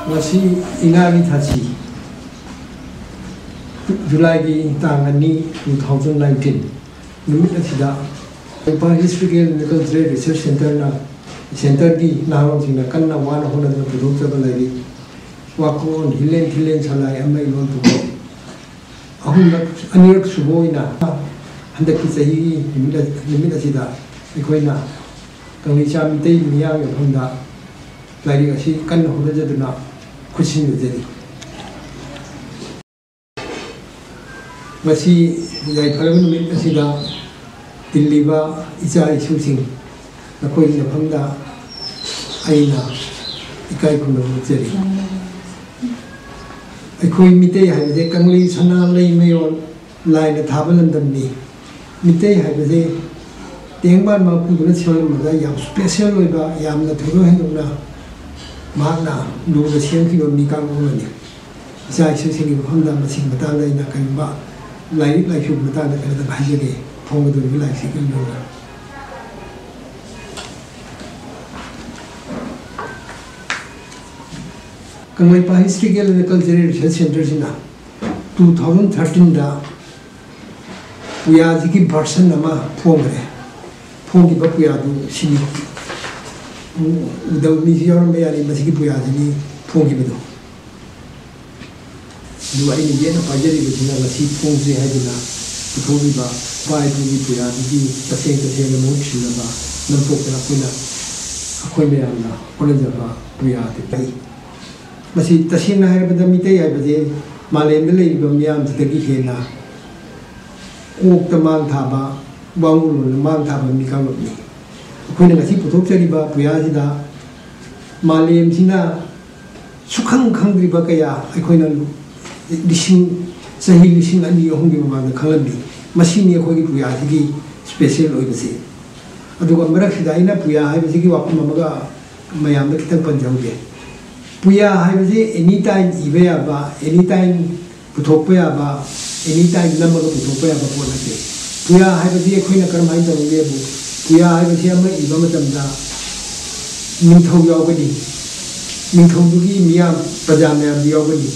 Masih ingat tadi Julai tanggal ni 2019 nimit tidak Nepal Historical Research Center di Nahong sini kan nawan hono na produk coba lagi wakon hilen salai amai lon tu ahun nak anirak subuh ina hendak kita ini nimit tidak ikoi na kami cam tei niang yang hendak lagi kasi kan hono jadi na kucing jadi masih dari kalau nimit tidak Diliba ijai susing nakoi na phamda aina ikai kuno jeri aikoi mitei haibde kangli sana lei meyon lai na thabalan damni mitei haibde tengban ma puduna chol ma yam special loiba yam na thuro henuna mahna lu na siam ki ni kang ngani ijai susing ki phamda ma sing mata lai na kan ba lai shu mata na kan da bhajege Pongo do vilai sikil dona. Kangai pa Historical and Cultural Research Center sina 2013 da puya jiki version nama phongre phongi ba puya du sini udaw mi yor me yani masiki puya jini phongi bedo du ai ni yena pa jeri sina la si phongse hai dina phongi ba Pai di puya di taseng na mochi na ba nampok na kuna ako'y mayroon na ulan na puya di pai masih taseng na hari pada mitay ay bade malay nilay ba miyam sa dagi hena kuk tamang thaba bangulo na mang thaba mikalot ni ako'y na kasi putok sa riba puya sida malay sina sukhang di ba kaya ako'y na sahi lising ani yung gimamang kalandi Masini aku lagi puya segi special oi besi. Aduga merak sida ina puya hai besi ki waktu mamaga mayam na kita panjang ge. Puya hai besi anytime ibe aba, anytime puthok pa aba, anytime namaga puthok pa aba pon ase. Puya hai besi khoi na karam hai ta ge bu. Puya hai besi ama iba matam da ningthau yaw gadi. Ningthau du gi miyam praja mayam yaw gadi.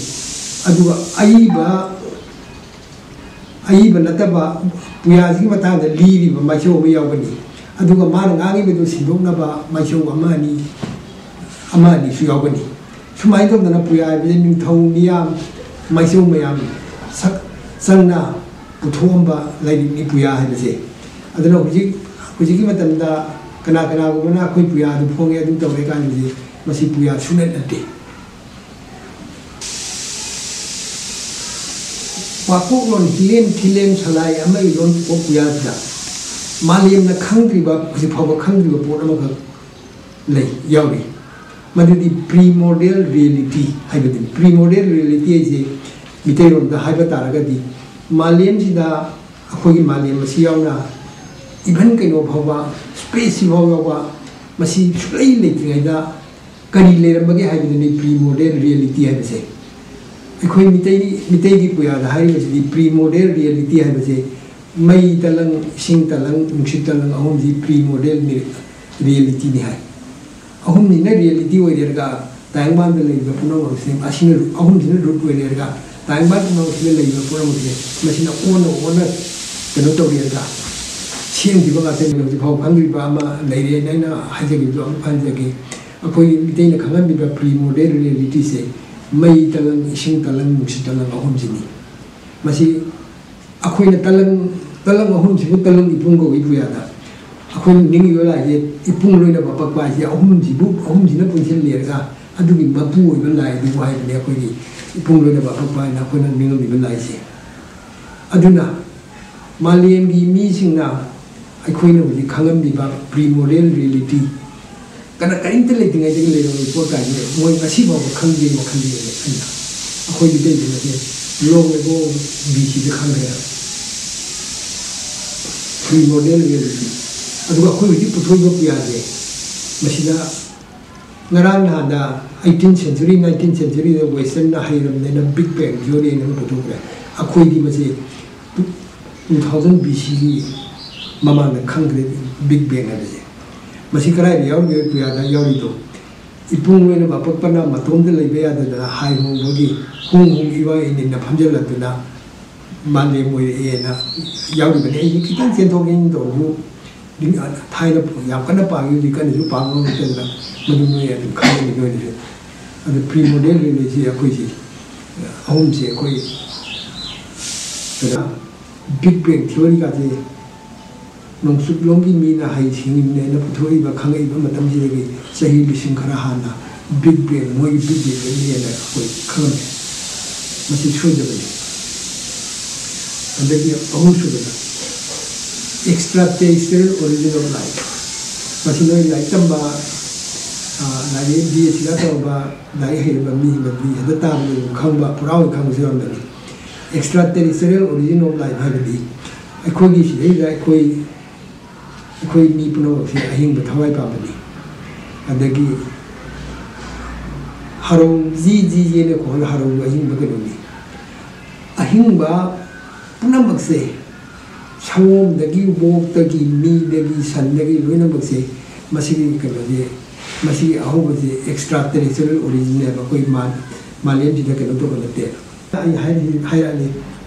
Aduga Aiba nataba puya sigi matang da liri ba maisho ba yawgani aduga mana ngangi bedo sindok na ba maisho amani su yawgani sumai dom na puya be ning thau miyam maisho mayam sak sangna puthom ba lai ni puya ha bese aduna hujiki matam da kana go na khoi puya du phonge du tawe kan ji masi puya sunet ate Waktu lon hilen salai amai lon popuya da malim na khangri ba si phawa khangri ba pon ama lei yawi madudi primordial reality haibadi primordial reality je mitei ron da haiba taraga di malim si da akhoi malim si yauna even kaino phawa space yawa masi sulai le tingai da kani le ramage haibadi primordial reality haibase Ikoi mitei di puya da hari masih pre-model reality hai bese mai talang sing talang nungsit talang ahum di pre-model reality ni hai ahum ni na reality wai derga tayang ban da lei ba puno sing asina ahum din rut wai derga tayang ban puno sing lei ba puno muthe masina ona keno to derga sing di ba ga ten lo di phau phang di ba ma lei re nai na hai je gi do am phan je gi akoi mitei na khangan bi ba pre-model reality se Mai talang ising talang muksi talang ahum sini masih aku ini talang ahum sini talang ipung go ibu ya da aku ini ning yo la ye ipung lo ina bapak ba ye ahum sini pun sini liar ka adu bi bapu ibu la ye wai ne aku ini ipung lo ina bapak ba na aku ning ibu la ye aduna maliem gi mi sing na aku ini uli kangam bi ba primordial reality Karena kain terlihat dengan jadi lelong itu kan, mau ngasih bawa khangdi anda, aku ini dia jadi long itu biji dekhang dia, primordial reality. Aduh aku ini putus juga piada, masih dah ngarang ada 18th century, 19th century the Western na hiram na Big Bang theory na putus dia. Aku ini masih 2000 BC mama na khangdi Big Bang ada je. Masih kerai dia orang punya ada yauri tu ipung wena mapakpana matomda lebeya da hai bogi hung iwa in na phamjala duna mande mo na yauri bane yi kitan chen thogin do bu ding thai na yam kana pa yu kan ju pa ngo te da madu no ya du khan ni go ni ada primordial ni ji akoi ji ahum ji akoi da big bang theory ka ji nong suk long ki mi na hai sing ne na puthoi ba khangai ba matam ji gi sahi lising khara hana big bang mo big bang ni na akoi khan ma si chho de ba and then ahum su da extraterrestrial origin of life masino like tamba na ye bi sila to ba na ye he ba mi da ta mi khang ba purao khang se on extraterrestrial origin of life ha bi akhoi gi si da akhoi ni puno si ahing ba thawai pa ba ni adagi harong ji ne ko harong ahing ba ke ni ahing ba punam se Chawom dagi walk dagi me dagi san dagi loina bakse masih kalau dia masih ahu bakse extraterrestrial origin apa koi malian tidak kalau tu kalau dia hai ni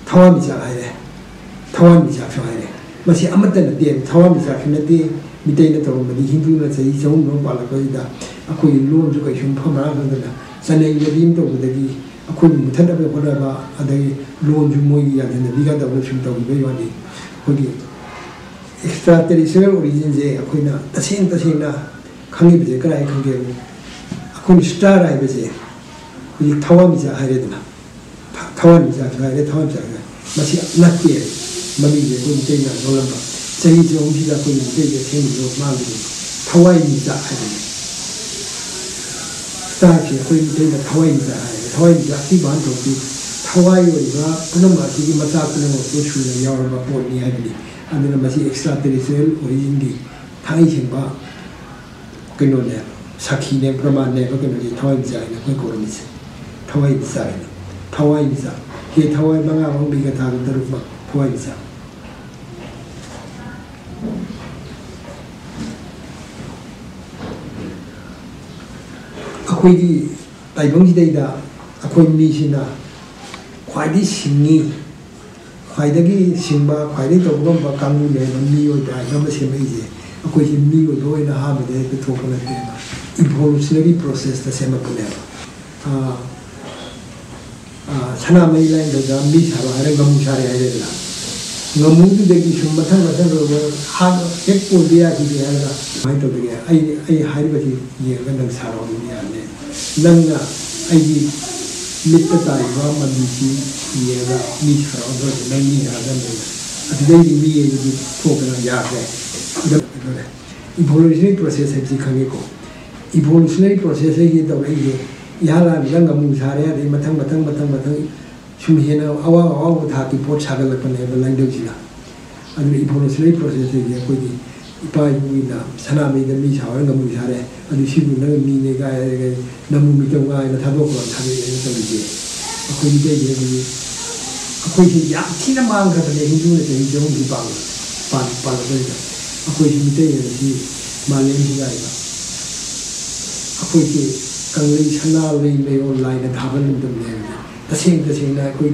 thawam bisa hai masih amat dan dia thawam bisa kena dia mitai na tahu madi Hindu na saya jauh no bala koi dah aku ilmu juga isum phamara kan dah sana ini tu dagi aku mutan apa pada apa ada loan jumoi yang ada biga dah bersum tahu bayar 거기 extraterrestrial origin je akoina tasena khangi bje krai khange akoni star ai bje 이 타원 이자 하려드나 타원 이자 하려 타원 이자 마치 낙게 마미게 그 이제냐 놀란다 저기 저 음식가 그 이제 생기로 마음이 타원 이자 하려네 스타치 그 이제냐 타원 이자 기반 도피 타와이가 그놈 마치기 마사 그놈 도출을 여러 번 이야기 하는 마치 extraterrestrial origin 당이 생바 그놈네 사키네 프라만네 그놈이 타와이자네 그 거름이지 타와이자 그 타와이 방아 방비가 다 들어봐 타와이자 아코이기 다이봉지데이다 아코이 미시나 ख्वाइदी सिंगी ख्वाइदगी Simba ख्वाइदी तोगम बा कांगु ने मी ओ दा गम से मे जे अकोइ से मी ओ दोय ना हा बदे तो थोकला ते इवोल्यूशनरी प्रोसेस ता से मकुले छना मे लाइन दा मी छाबा रे गमु छारे आइ ला गमु दु देगी सुम मथन मथन रो हा एक को दिया की दिया दा माइ तो दे आई हारि बजी ये गंदं सारो नि या ने नंगा आई मित्र ताइवा मनीची ये ना मीच करो तो नहीं है आदम ने अतिदे भी ये जो थोकना याद है इवोल्यूशनरी प्रोसेस है जी खंगे को इवोल्यूशनरी प्रोसेस है ये तो ये यहाँ ला बिलंग मुझारे है मतंग शुम्हेना आवा था कि पोट छागल लगने बलंग दो जिला अगर इवोल्यूशनरी प्रोसेस है ये कोई इपाई हुई ना सना में इधर मीच हावर गम मुझारे अभी शिवु ना मी ने का नमु मिटों का ना थादो को थादे ये तो लीजिए कोई इधर ये भी कोई ही या चीना मांग करते हैं हिंदू ने चाहिए जो भी पाल करेगा कोई ही मिटे ये भी मालें ही आएगा कोई के कंगली सना ले ऑनलाइन धावन में तसें ना कोई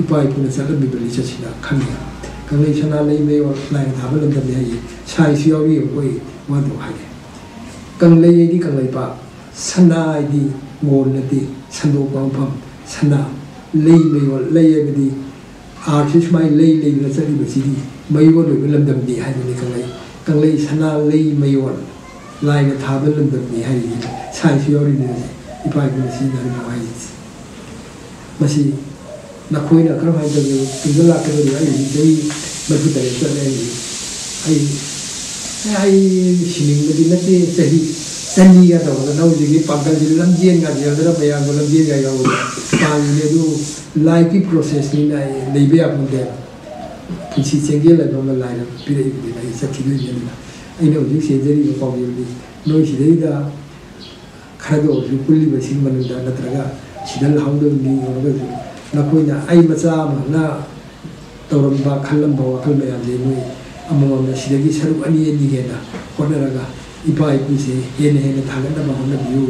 इपाई पुने चलन भी बड़ी चीज़ खानिया कंगली सना ले ऑनलाइन धावन में ये साइज यावी कोई वहाँ तो है कंगली ये दी कंगली पा सना दी गोल नदी संदो पांपम सना ले ये भी आर्टिस्ट माइ ले नचरी बसीदी मयोल लमदम दी है कंगली सना ले मयोल लाइन धावन लमदम दी है साइज यावी ने इपाई पुने सीना है मसी नखोई ना करम है जब तुझला कर दिया ये जई मजबूत है चले आई शिनिंग में दिन ते सही सनी का तो ना वो जगह पागल जिले लम्जियन का जिले तो बयान को लम्जियन का वो पानी ले दो लाइफ की प्रोसेस नहीं ना ले भी आप मुझे किसी चंगे लगा मैं लाइन पिरे पिरे ना इस चीज़ में नहीं ना इन्हें उसी सेजरी में पाऊँ ये नो इसी दा खरदो जो कुल्ली बसीन मनुष्य ना तरगा सिदल हाउंडो नहीं होगा जो ना कोई ना आई मचा ना तोरंबा खल्लंबा वकल में आने में अम्मा में सिदगी सरुप अनिये नहीं है ना कोने रगा इपाई कुछ ये नहीं है ना थागन ना बाहर ना बियो